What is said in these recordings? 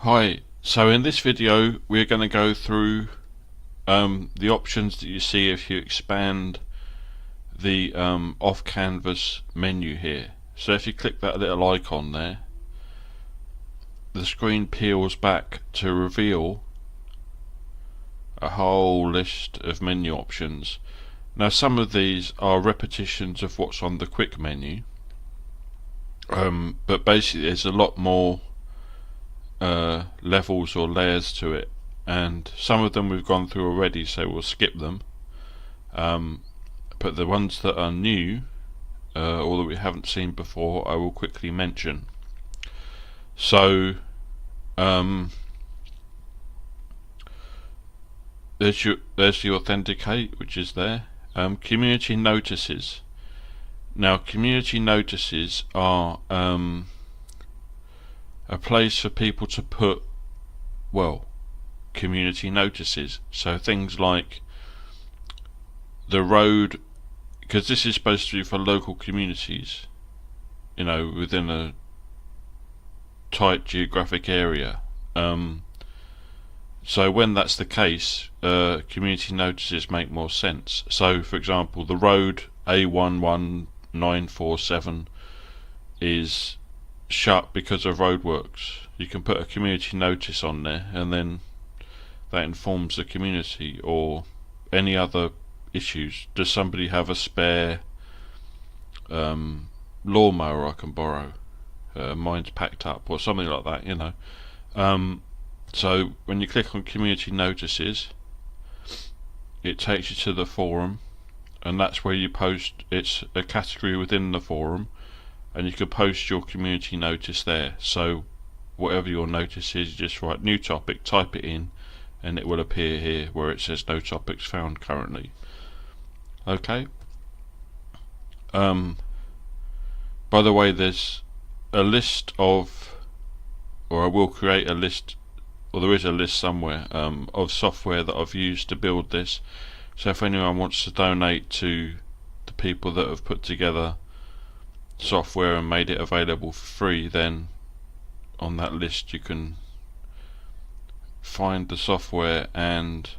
Hi, so in this video we're going to go through the options that you see if you expand the off canvas menu here. So if you click that little icon there, the screen peels back to reveal a whole list of menu options. Now some of these are repetitions of what's on the quick menu, but basically there's a lot more levels or layers to it, and some of them we've gone through already, so we'll skip them, but the ones that are new or that we haven't seen before I will quickly mention. So there's the Authenticate, which is there. Community notices. Now community notices are a place for people to put, well, community notices. So things like the road, because this is supposed to be for local communities, you know, within a tight geographic area. So when that's the case, community notices make more sense. So for example, the road A11947 is shut because of roadworks. You can put a community notice on there, and then that informs the community. Or any other issues. Does somebody have a spare lawnmower I can borrow? Mine's packed up, or something like that, you know. So when you click on community notices, it takes you to the forum, and that's where you post. It's a category within the forum, and you can post your community notice there. So whatever your notice is, you just write new topic, type it in, and it will appear here where it says no topics found currently. Okay. By the way, there's a list of, or I will create a list, or there is a list somewhere, of software that I've used to build this. So if anyone wants to donate to the people that have put together software and made it available for free, then on that list you can find the software and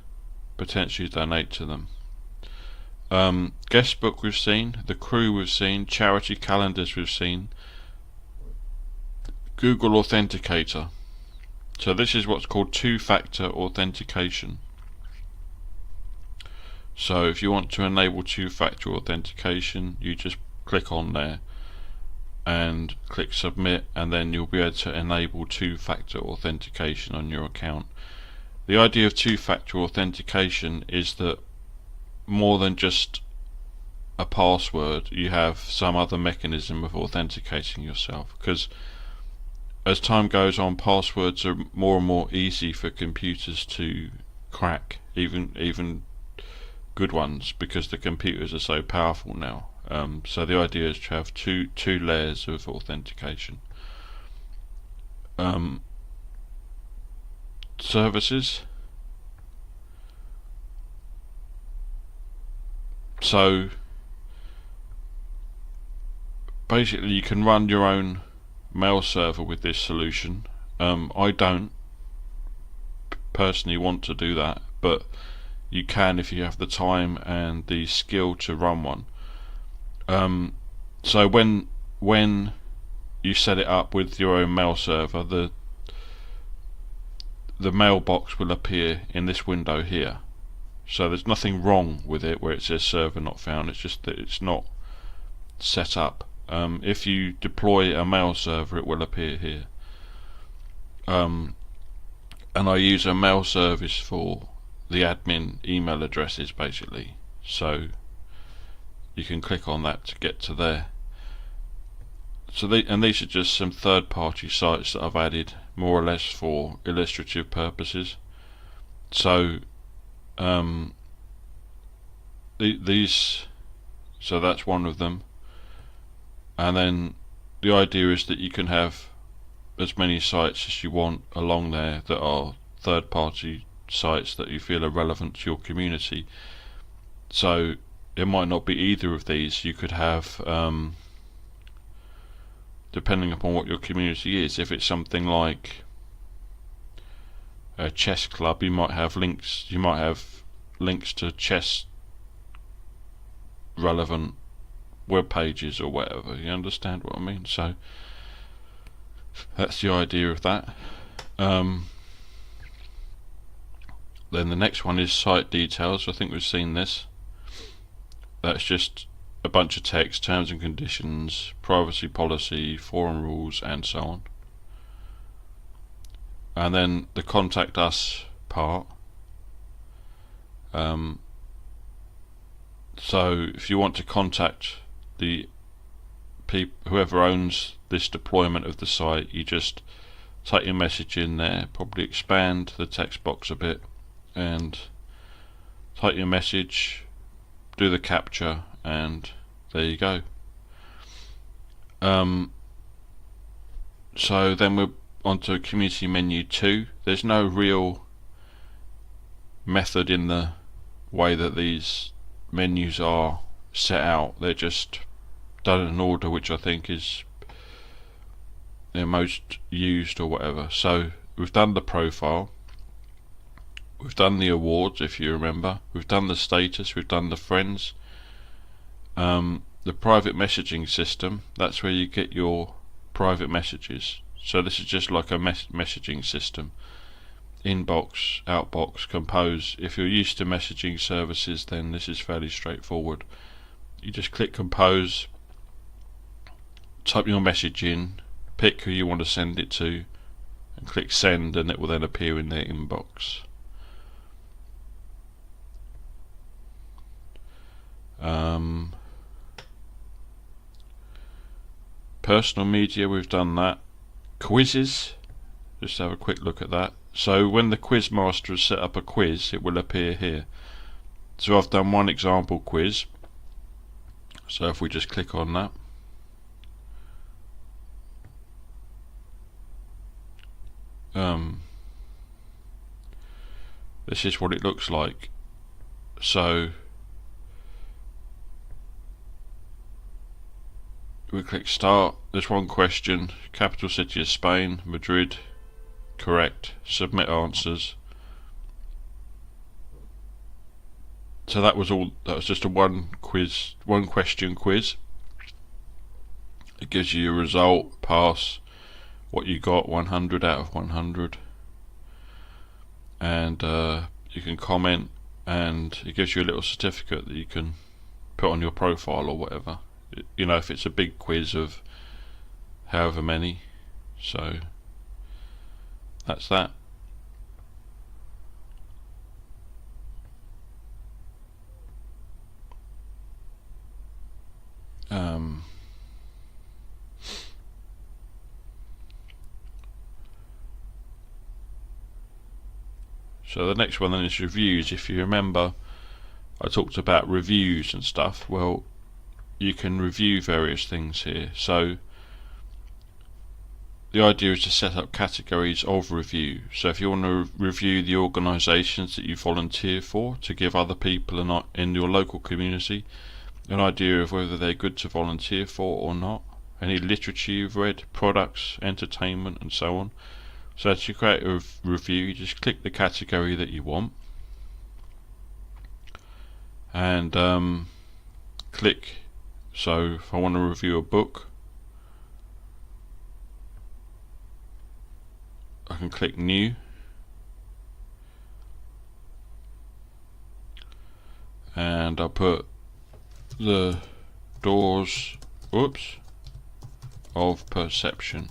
potentially donate to them. Guest book we've seen, the crew we've seen, charity calendars we've seen, Google Authenticator. So this is what's called two-factor authentication. So if you want to enable two-factor authentication, you just click on there and click submit, and then you'll be able to enable two-factor authentication on your account. The idea of two-factor authentication is that more than just a password, you have some other mechanism of authenticating yourself, because as time goes on, passwords are more and more easy for computers to crack, even good ones, because the computers are so powerful now. So the idea is to have two layers of authentication. Services. So basically you can run your own mail server with this solution. I don't personally want to do that, but you can if you have the time and the skill to run one. So when you set it up with your own mail server, the mailbox will appear in this window here. So there's nothing wrong with it where it says server not found, it's just that it's not set up. If you deploy a mail server, it will appear here. And I use a mail service for the admin email addresses basically, so you can click on that to get to there. So these are just some third-party sites that I've added more or less for illustrative purposes. So so that's one of them, and then the idea is that you can have as many sites as you want along there that are third-party sites that you feel are relevant to your community. So it might not be either of these. You could have, depending upon what your community is, if it's something like a chess club, you might have links. You might have links to chess relevant web pages or whatever. You understand what I mean? So that's the idea of that. Then the next one is site details. I think we've seen this. That's just a bunch of text, terms and conditions, privacy policy, forum rules, and so on. And then the contact us part. So if you want to contact the whoever owns this deployment of the site, you just type your message in there, probably expand the text box a bit, and type your message, do the captcha, and there you go. So then we're onto community menu 2. There's no real method in the way that these menus are set out. They're just done in an order which I think is most used or whatever. So we've done the profile, we've done the awards, if you remember, we've done the status, we've done the friends, the private messaging system. That's where you get your private messages. So this is just like a messaging system. Inbox, outbox, compose. If you're used to messaging services, then this is fairly straightforward. You just click compose, type your message in, pick who you want to send it to, and click send, and it will then appear in their inbox. Personal media, we've done that. Quizzes, just have a quick look at that. So when the quiz master has set up a quiz, it will appear here. So I've done one example quiz. So if we just click on that, this is what it looks like. So we click start. There's one question: capital city of Spain, Madrid. Correct. Submit answers. So that was all. That was just a one question quiz. It gives you a result, pass, what you got, 100 out of 100, and you can comment, and it gives you a little certificate that you can put on your profile or whatever. You know, if it's a big quiz of however many. So that's that. So the next one then is reviews. If you remember, I talked about reviews and stuff. Well, you can review various things here. So the idea is to set up categories of review. So if you want to review the organisations that you volunteer for, to give other people in your local community an idea of whether they're good to volunteer for or not, any literature you've read, products, entertainment, and so on. So to create a review, you just click the category that you want, and click. So if I want to review a book, I can click new, and I'll put the doors of perception.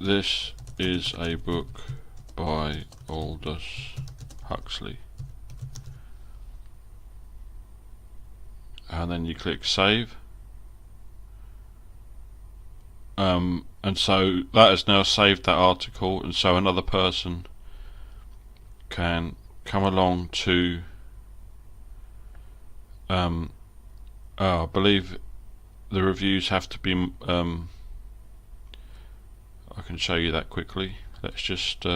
This is a book by Aldous Huxley. And then you click save. And so that has now saved that article, and so another person can come along to I believe the reviews have to be I can show you that quickly. Let's just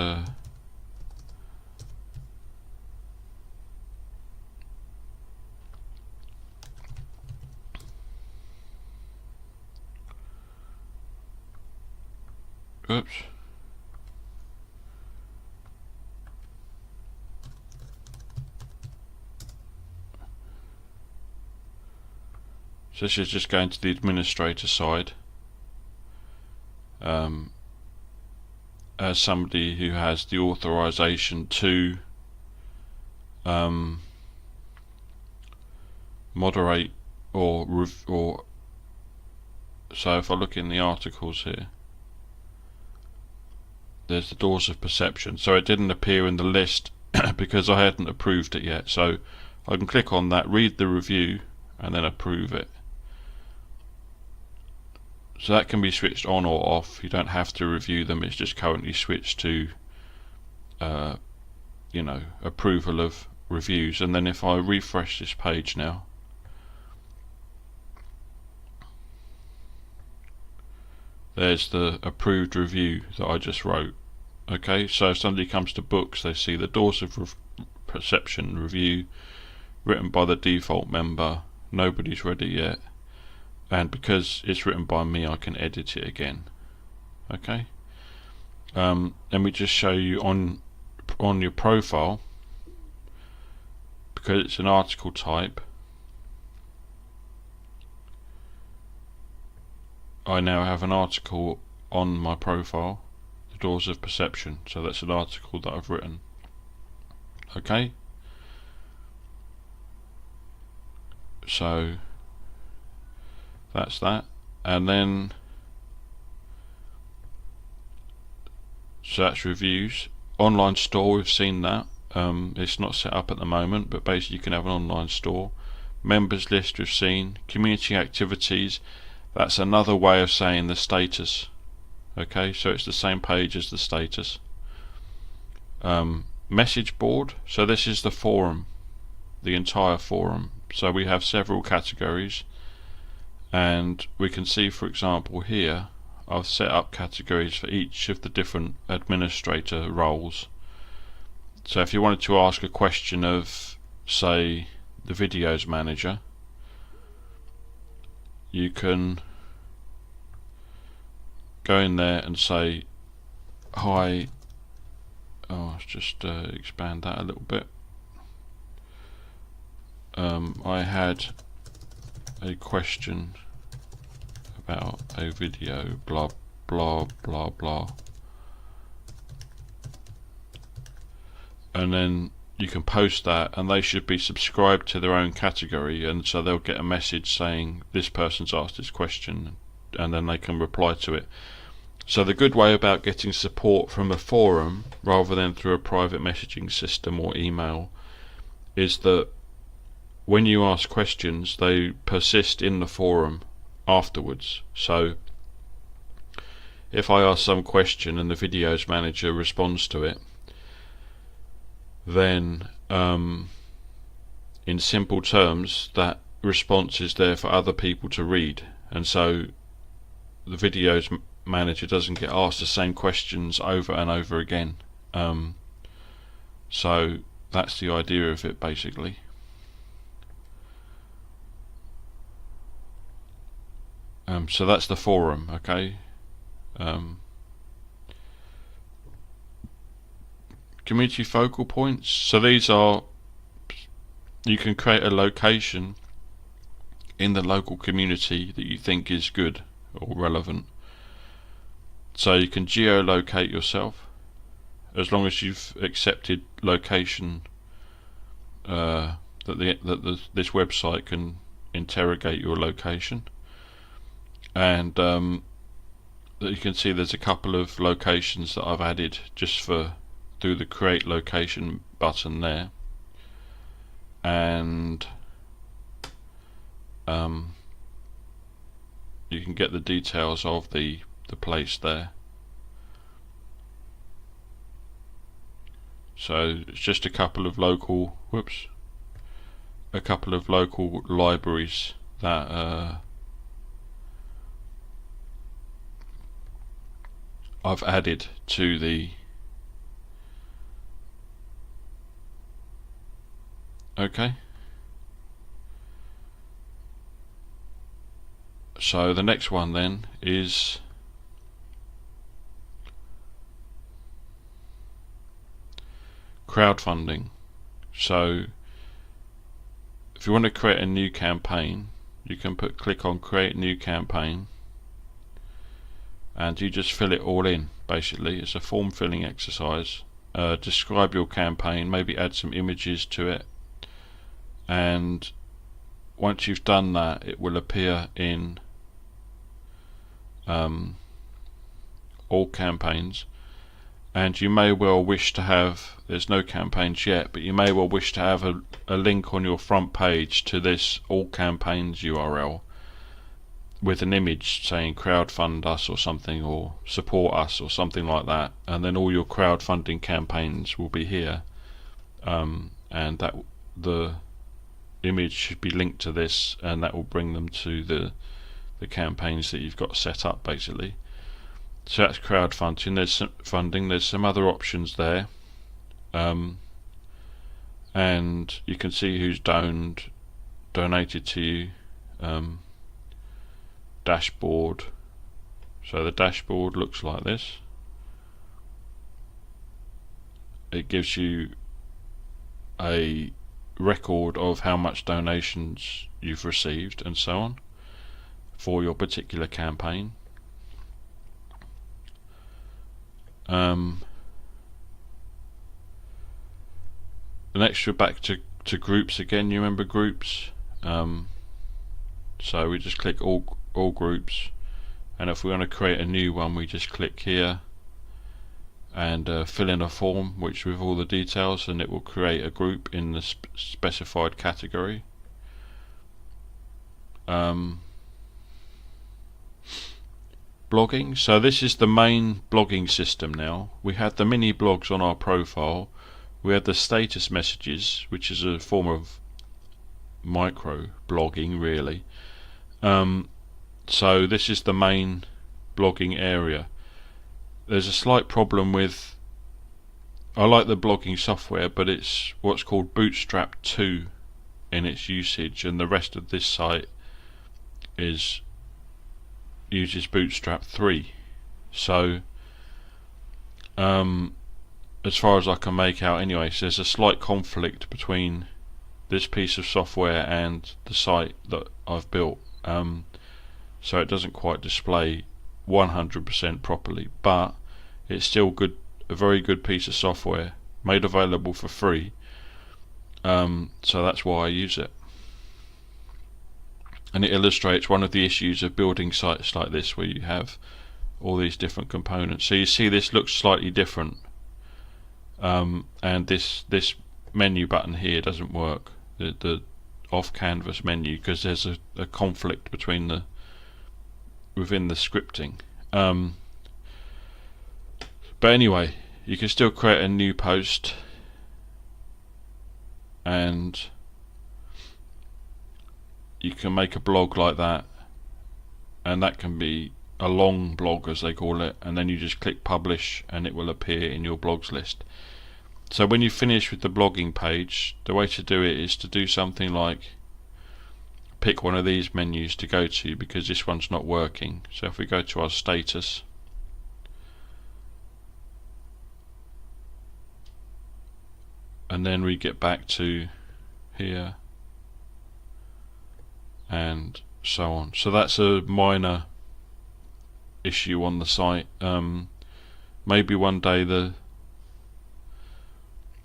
oops, So this is just going to the administrator side. As somebody who has the authorization to moderate or so if I look in the articles here, there's the doors of perception. So it didn't appear in the list because I hadn't approved it yet. So I can click on that, read the review, and then approve it. So that can be switched on or off. You don't have to review them. It's just currently switched to approval of reviews. And then if I refresh this page now, there's the approved review that I just wrote. Okay, so if somebody comes to books, they see the doors of perception review written by the default member. Nobody's read it yet, and because it's written by me, I can edit it again. Okay, let me just show you on your profile, because it's an article type. I now have an article on my profile, the doors of perception. So that's an article that I've written. Okay, so that's that. And then so that's reviews. Online store, we've seen that. It's not set up at the moment, but basically you can have an online store. Members list, we've seen. Community activities, that's another way of saying the status. Okay, so it's the same page as the status. Message board, so this is the forum, the entire forum. So we have several categories, and we can see, for example, here I've set up categories for each of the different administrator roles. So if you wanted to ask a question of, say, the videos manager, you can go in there and say, hi, let's just expand that a little bit. I had a question about a video, blah blah blah blah, and then you can post that, and they should be subscribed to their own category, and so they'll get a message saying this person's asked this question, and then they can reply to it. So the good way about getting support from a forum rather than through a private messaging system or email is that when you ask questions, they persist in the forum afterwards. So if I ask some question and the videos manager responds to it, then in simple terms that response is there for other people to read, and so the videos manager doesn't get asked the same questions over and over again. So that's the idea of it, basically. So that's the forum. Okay. Community focal points, so these are, you can create a location in the local community that you think is good or relevant. So you can geolocate yourself, as long as you've accepted location, that this website can interrogate your location. And you can see there's a couple of locations that I've added just through the create location button there, and you can get the details of the place there. So it's just a couple of local libraries that I've added to the okay. So the next one then is crowdfunding. So if you want to create a new campaign, you can click on create new campaign, and you just fill it all in. Basically, it's a form filling exercise. Describe your campaign, maybe add some images to it, and once you've done that, it will appear in all campaigns. And you may well wish to have, there's no campaigns yet, but you may well wish to have a link on your front page to this all campaigns URL with an image saying crowdfund us or something, or support us or something like that, and then all your crowdfunding campaigns will be here, and that the image should be linked to this, and that will bring them to the campaigns that you've got set up, basically. So that's crowdfunding. There's some other options there, and you can see who's donated to you. Dashboard. So the dashboard looks like this. It gives you a record of how much donations you've received and so on for your particular campaign. Next we're back to groups again. You remember groups? So we just click all groups, and if we want to create a new one, we just click here and fill in a form which with all the details, and it will create a group in the specified category. Blogging. So this is the main blogging system now. We had the mini blogs on our profile. We had the status messages, which is a form of micro blogging, really. So this is the main blogging area. There's a slight problem with, I like the blogging software, but it's what's called Bootstrap 2 in its usage, and the rest of this site uses Bootstrap 3. So as far as I can make out anyway, so there's a slight conflict between this piece of software and the site that I've built, so it doesn't quite display 100% properly, but it's still a very good piece of software made available for free, so that's why I use it. And it illustrates one of the issues of building sites like this, where you have all these different components. So you see this looks slightly different, and this menu button here doesn't work, the off canvas menu, because there's a conflict between within the scripting. But anyway, you can still create a new post, and you can make a blog like that, and that can be a long blog as they call it, and then you just click publish and it will appear in your blogs list. So when you finish with the blogging page, the way to do it is to do something like pick one of these menus to go to, because this one's not working. So if we go to our status, and then we get back to here and so on. So that's a minor issue on the site. Maybe one day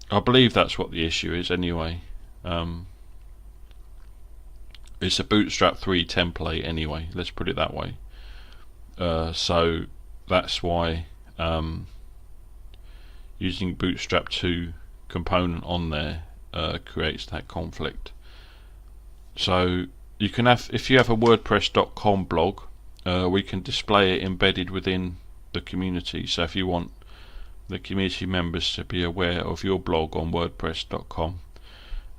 I believe that's what the issue is anyway. It's a Bootstrap 3 template anyway, let's put it that way. So that's why using Bootstrap 2 component on there creates that conflict. So you can have, if you have a WordPress.com blog, we can display it embedded within the community. So if you want the community members to be aware of your blog on WordPress.com,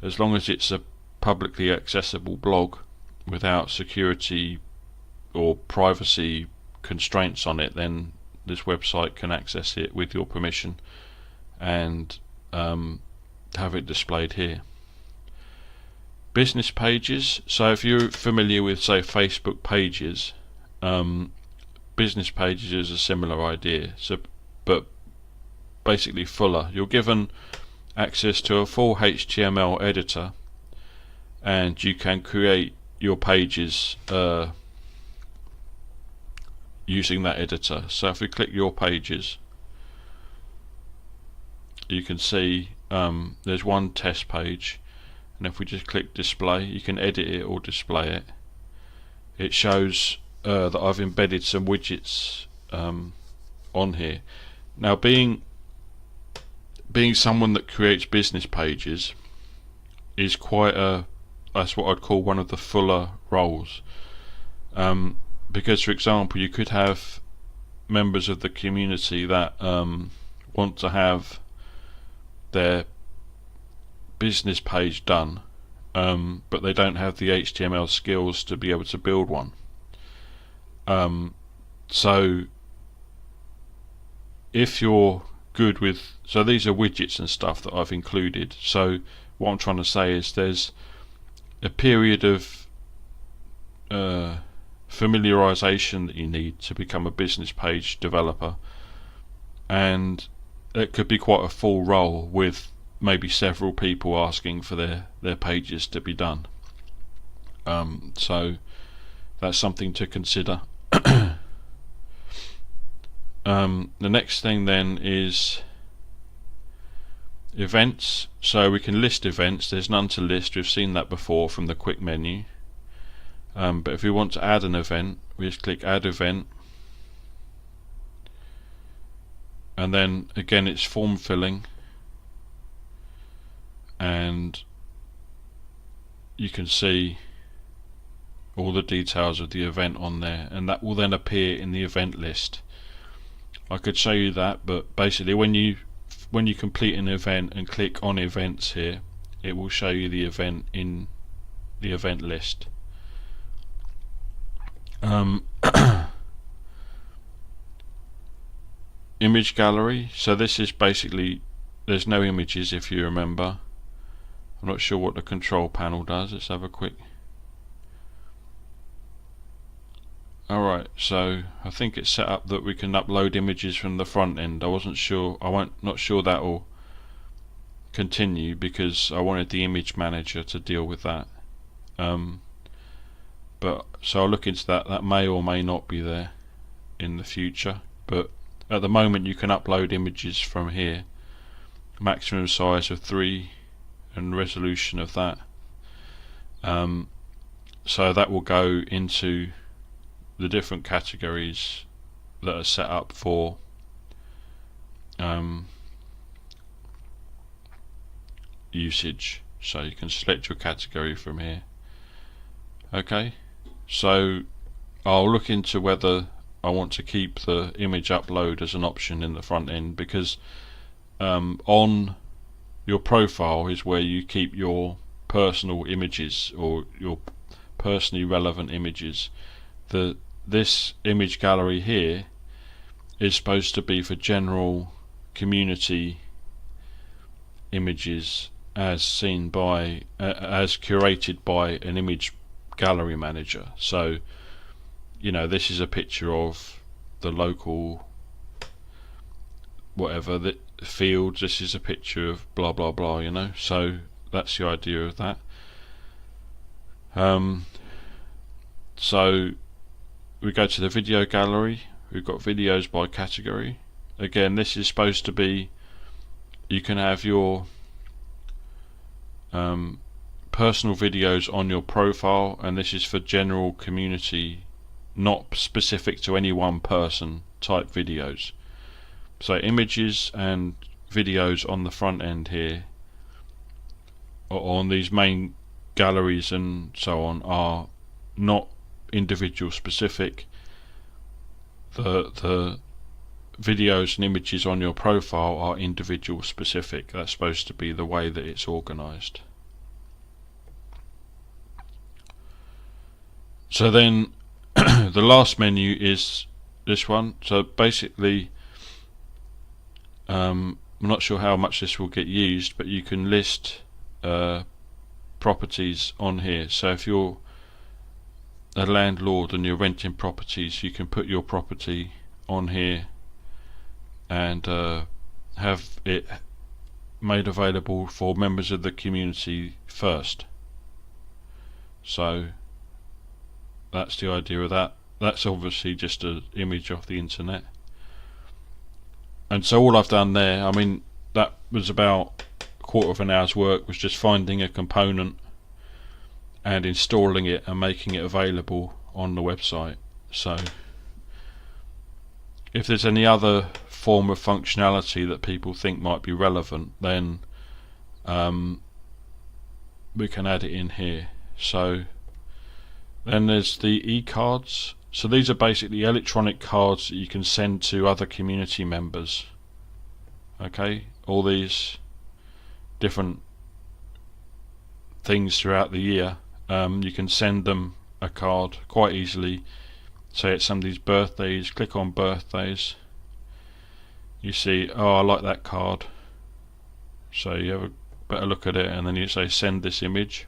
as long as it's a publicly accessible blog without security or privacy constraints on it, then this website can access it with your permission and have it displayed here. Business pages. So if you're familiar with, say, Facebook pages, business pages is a similar idea, so but basically fuller. You're given access to a full HTML editor, and you can create your pages using that editor. So if we click your pages, you can see there's one test page, and if we just click display, you can edit it or display it. It shows that I've embedded some widgets on here. Now, being someone that creates business pages is quite that's what I'd call one of the fuller roles, because for example you could have members of the community that want to have their business page done, but they don't have the HTML skills to be able to build one. So if you're good with, so these are widgets and stuff that I've included. So what I'm trying to say is there's a period of familiarization that you need to become a business page developer, and it could be quite a full role with maybe several people asking for their pages to be done. So that's something to consider. The next thing then is events. So we can list events. There's none to list. We've seen that before from the quick menu. But if we want to add an event, we just click add event, and then again it's form filling, and you can see all the details of the event on there, and that will then appear in the event list. I could show you that, but basically when you complete an event and click on events here, it will show you the event in the event list. Image gallery. So this is basically, there's no images if you remember. I'm not sure what the control panel does. Let's have a quick. Alright, so I think it's set up that we can upload images from the front end. I wasn't sure, not sure that will continue because I wanted the image manager to deal with that. But so I'll look into that. That may or may not be there in the future, but at the moment you can upload images from here. Maximum size of 3 and resolution of that. So that will go into the different categories that are set up for usage. So you can select your category from here. Okay, so I'll look into whether I want to keep the image upload as an option in the front end, because on your profile is where you keep your personal images or your personally relevant images. This image gallery here is supposed to be for general community images as seen by as curated by an image gallery manager. So you know, this is a picture of the local whatever the field, this is a picture of blah blah blah, you know. So that's the idea of that. So we go to the video gallery. We've got videos by category. Again, this is supposed to be, you can have your personal videos on your profile, and this is for general community, not specific to any one person type videos. So images and videos on the front end here, or on these main galleries and so on, are not individual specific. The videos and images on your profile are individual specific. That's supposed to be the way that it's organized. So then the last menu is this one. So basically I'm not sure how much this will get used, but you can list properties on here. So if you're a landlord and you're renting properties, you can put your property on here and have it made available for members of the community first. So that's the idea of that. That's obviously just an image off the internet. And so all I've done there, I mean, that was about a quarter of an hour's work, was just finding a component and installing it and making it available on the website. So if there's any other form of functionality that people think might be relevant, then we can add it in here. So then there's the e-cards. So these are basically electronic cards that you can send to other community members. Okay, all these different things throughout the year, you can send them a card quite easily. Say it's somebody's birthdays, click on birthdays, you see, oh, I like that card, so you have a better look at it, and then you say send this image,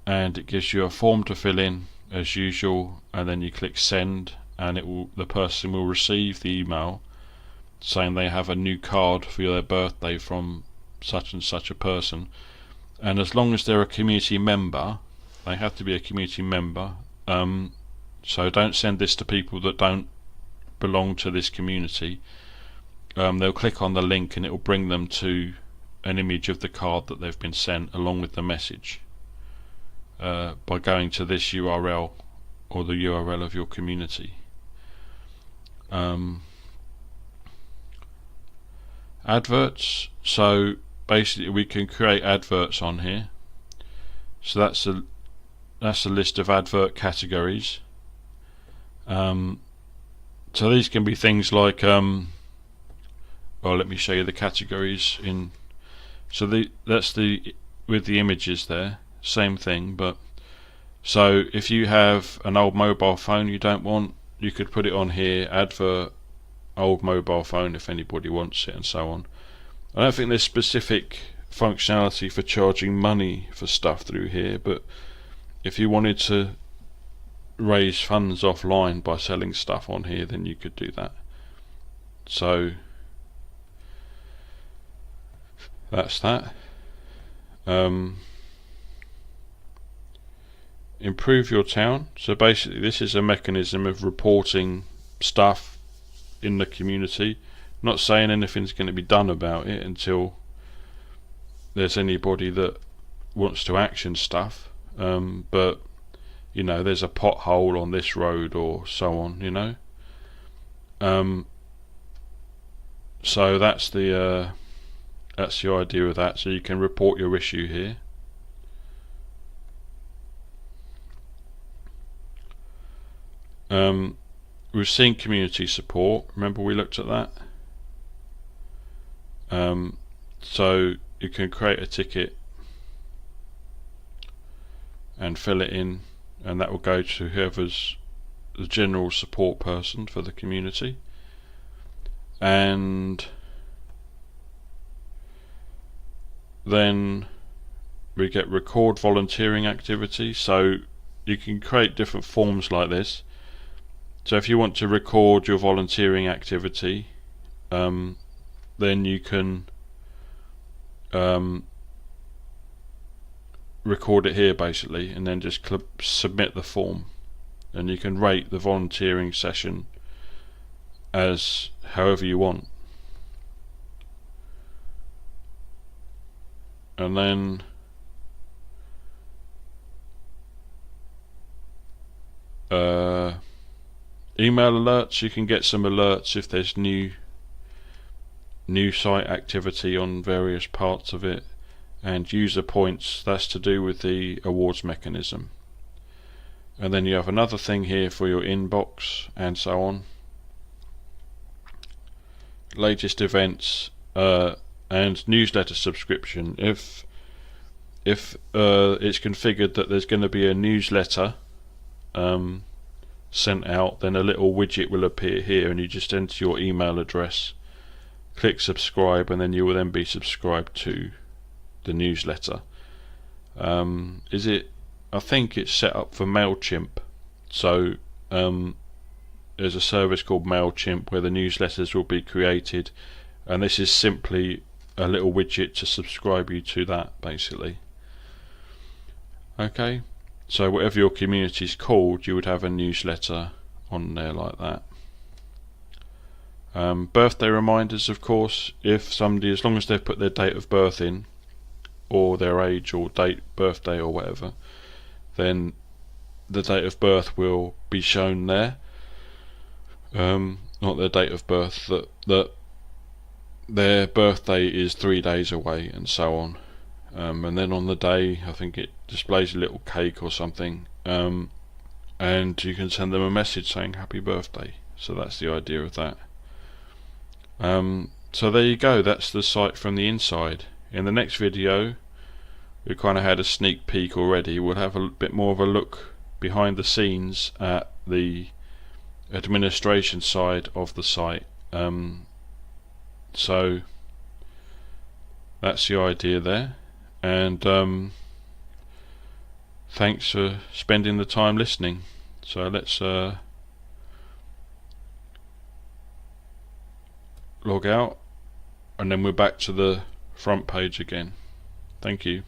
and it gives you a form to fill in as usual, and then you click send, and the person will receive the email saying they have a new card for their birthday from such and such a person. And as long as they're a community member, they have to be a community member, so don't send this to people that don't belong to this community. They'll click on the link and it will bring them to an image of the card that they've been sent along with the message, by going to this URL or the URL of your community. Adverts, so basically we can create adverts on here. So that's a list of advert categories. So these can be things like well, let me show you the categories in. So that's with the images there, same thing. But so if you have an old mobile phone you don't want, you could put it on here, advert old mobile phone if anybody wants it, and so on. I don't think there's specific functionality for charging money for stuff through here, but if you wanted to raise funds offline by selling stuff on here, then you could do that. So that's that. Improve your town. So basically this is a mechanism of reporting stuff in the community. Not saying anything's going to be done about it until there's anybody that wants to action stuff, but you know, there's a pothole on this road or so on, you know. So that's the idea of that. So you can report your issue here. We've seen community support, remember we looked at that. So you can create a ticket and fill it in, and that will go to whoever's the general support person for the community. And then we get record volunteering activity. So you can create different forms like this. So if you want to record your volunteering activity, then you can record it here basically, and then just submit the form, and you can rate the volunteering session as however you want. And then email alerts, you can get some alerts if there's new site activity on various parts of it. And user points, that's to do with the awards mechanism. And then you have another thing here for your inbox and so on. Latest events and newsletter subscription. If it's configured that there's going to be a newsletter sent out, then a little widget will appear here, and you just enter your email address, click subscribe, and then you will then be subscribed to the newsletter. I think it's set up for MailChimp. So there's a service called MailChimp where the newsletters will be created, and this is simply a little widget to subscribe you to that basically. Okay, So whatever your community is called, you would have a newsletter on there like that. Birthday reminders, of course, if somebody, as long as they've put their date of birth in, or their age or date, birthday or whatever, then the date of birth will be shown there. Not their date of birth, that their birthday is 3 days away, and so on. And then on the day, I think it displays a little cake or something, and you can send them a message saying happy birthday. So that's the idea of that. So there you go, that's the site from the inside. In the next video, we kind of had a sneak peek already. We'll have a bit more of a look behind the scenes at the administration side of the site. So that's the idea there, and thanks for spending the time listening. So let's log out, and then we're back to the front page again. Thank you.